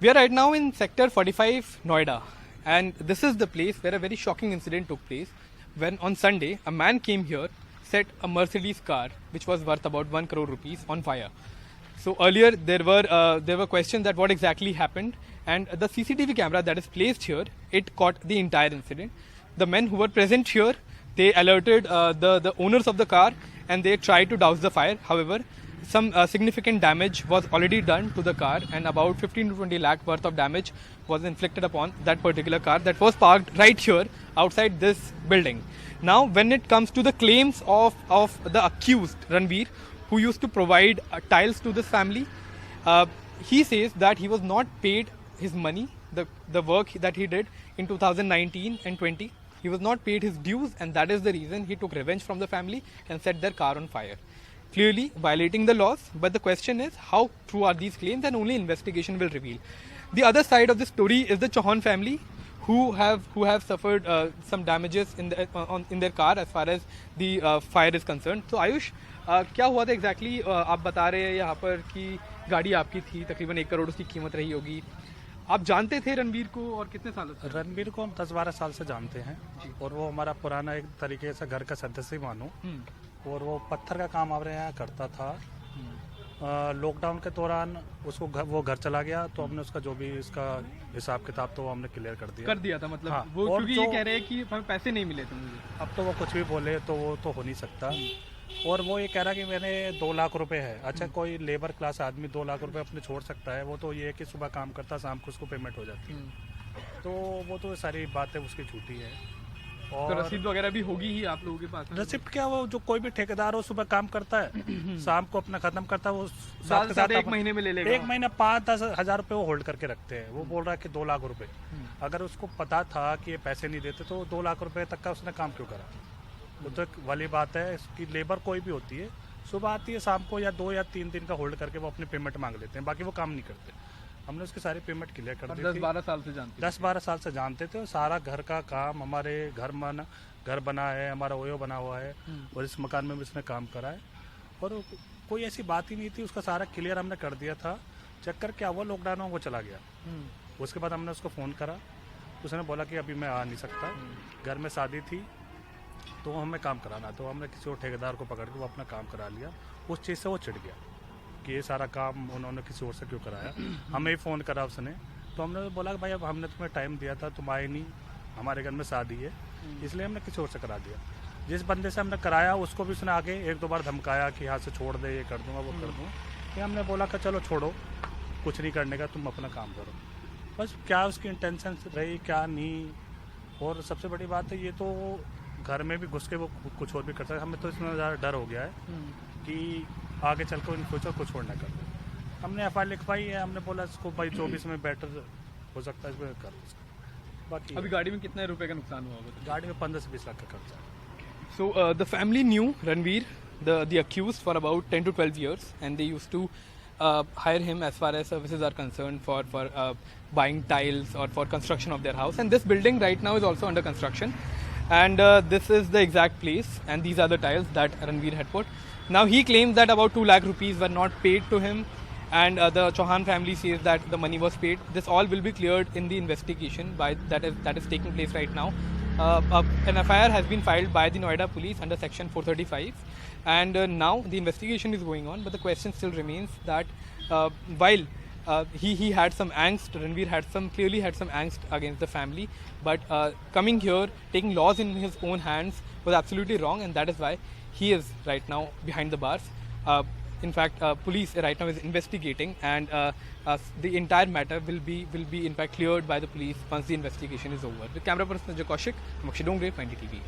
We are right now in Sector 45, Noida, and this is the place where a very shocking incident took place when on Sunday a man came here, set a Mercedes car which was worth about 1 crore rupees on fire. So earlier there were questions that what exactly happened, and the CCTV camera that is placed here, it caught the entire incident. The men who were present here, they alerted the owners of the car and they tried to douse the fire. However, some significant damage was already done to the car, and about 15 to 20 lakh worth of damage was inflicted upon that particular car that was parked right here outside this building. Now, when it comes to the claims of the accused, Ranveer, who used to provide tiles to this family, he says that he was not paid his money, the work that he did in 2019 and 20. He was not paid his dues, and that is the reason he took revenge from the family and set their car on fire. Clearly violating the laws, but the question is how true are these claims, and only investigation will reveal. The other side of the story is the Chauhan family, who have suffered some damages in their car as far as the fire is concerned. So Ayush, क्या हुआ था exactly? आप बता रहे हैं यहाँ पर कि गाड़ी आपकी थी, तकरीबन 1 करोड़ उसकी कीमत रही होगी. आप जानते थे रणवीर को और कितने सालों से? रणवीर को हम 10-12 साल से जानते हैं और वो हमारा पुराना एक तरीके से घर का सदस्य ही मानो. और वो पत्थर का काम हमारे यहाँ करता था. लॉकडाउन के दौरान उसको वो घर चला गया, तो हमने उसका जो भी इसका हिसाब किताब तो हमने क्लियर कर दिया था. मतलब हाँ, वो क्योंकि ये कह रहे हैं कि हमें पैसे नहीं मिले थे मुझे. अब तो वो कुछ भी बोले तो वो तो हो नहीं सकता. और वो ये कह रहा कि मैंने 2 लाख रुपए है. अच्छा, कोई लेबर क्लास आदमी 2 लाख रुपए अपने छोड़ सकता है? वो तो ये है कि सुबह काम करता, शाम को उसको पेमेंट हो जाती है. तो वो तो सारी बातें उसकी झूठी है. और तो रसीद वगैरह भी होगी ही आप लोगों के पास? रसीद क्या, वो जो कोई भी ठेकेदार हो सुबह काम करता है, शाम को अपना खत्म करता है, वो साथ 1 महीने में ले लेगा. 1 महीना 5-10 हज़ार रुपए वो होल्ड करके रखते हैं. वो बोल रहा है कि 2 लाख रुपए. अगर उसको पता था कि ये पैसे नहीं देते तो 2 लाख रुपए तक का उसने काम क्यों करा? वो तो वाली बात है. इसकी लेबर कोई भी होती है, सुबह आती है, शाम को या 2 या 3 दिन का होल्ड करके वो अपनी पेमेंट मांग लेते हैं, बाकी वो काम नहीं करते. हमने उसकी सारी पेमेंट क्लियर कर दी. 10-12 साल से जानते 10-12 साल से जानते थे. सारा घर का काम, हमारे घर बना है, हमारा ओयो बना हुआ है, और इस मकान में भी उसने काम करा है. और कोई ऐसी बात ही नहीं थी. उसका सारा क्लियर हमने कर दिया था. चक्कर क्या हुआ, लॉकडाउन में वो चला गया. उसके बाद हमने उसको फ़ोन करा, उसने बोला कि अभी मैं आ नहीं सकता, घर में शादी थी तो हमें काम कराना. तो हमने किसी और ठेकेदार को पकड़ के वो अपना काम करा लिया. उस चीज़ से वो चिढ़ गया कि ये सारा काम उन्होंने किसी और से क्यों कराया. हमें ही फ़ोन करा उसने, तो हमने बोला कि भाई अब हमने तुम्हें टाइम दिया था, तुम आए नहीं, हमारे घर में शादी है, इसलिए हमने किसी और से करा दिया. जिस बंदे से हमने कराया उसको भी उसने आगे 1-2 बार धमकाया कि यहाँ से छोड़ दे, ये कर दूंगा, वो कर दूंगा. फिर हमने बोला कि चलो छोड़ो, कुछ नहीं करने का, तुम अपना काम करो. बस क्या उसकी इंटेंशन रही क्या नहीं. और सबसे बड़ी बात है, ये तो घर में भी घुस के वो कुछ और भी कर सकता है. हमें तो इसमें ज़्यादा डर हो गया है कि आगे चल कर इन फ्यूचर कुछ और ना कर. हमने FIR लिखवाई है. हमने बोला इसको भाई 24 में बेटर हो सकता है, इसमें कर. बाकी अभी गाड़ी में कितने रुपए का नुकसान हुआ होगा? गाड़ी में 15 से 20 लाख का खर्चा है. So the family knew Ranveer, the accused, for about 10 to 12 years, and they used to hire him as far as services are concerned for buying tiles or for construction of their house. And this building right now is also under construction. And this is the exact place, and these are the tiles that Ranveer had put. Now he claims that about 2 lakh rupees were not paid to him, and the Chauhan family says that the money was paid. This all will be cleared in the investigation that is taking place right now. An FIR has been filed by the Noida police under section 435, and now the investigation is going on. But the question still remains that while he had some angst, Ranveer clearly had some angst against the family, but coming here, taking laws in his own hands was absolutely wrong, and that is why he is right now behind the bars. In fact, police right now is investigating, and the entire matter will be in fact cleared by the police once the investigation is over. With camera person Kaushik, I'm Akshay Dongre, 90 TV.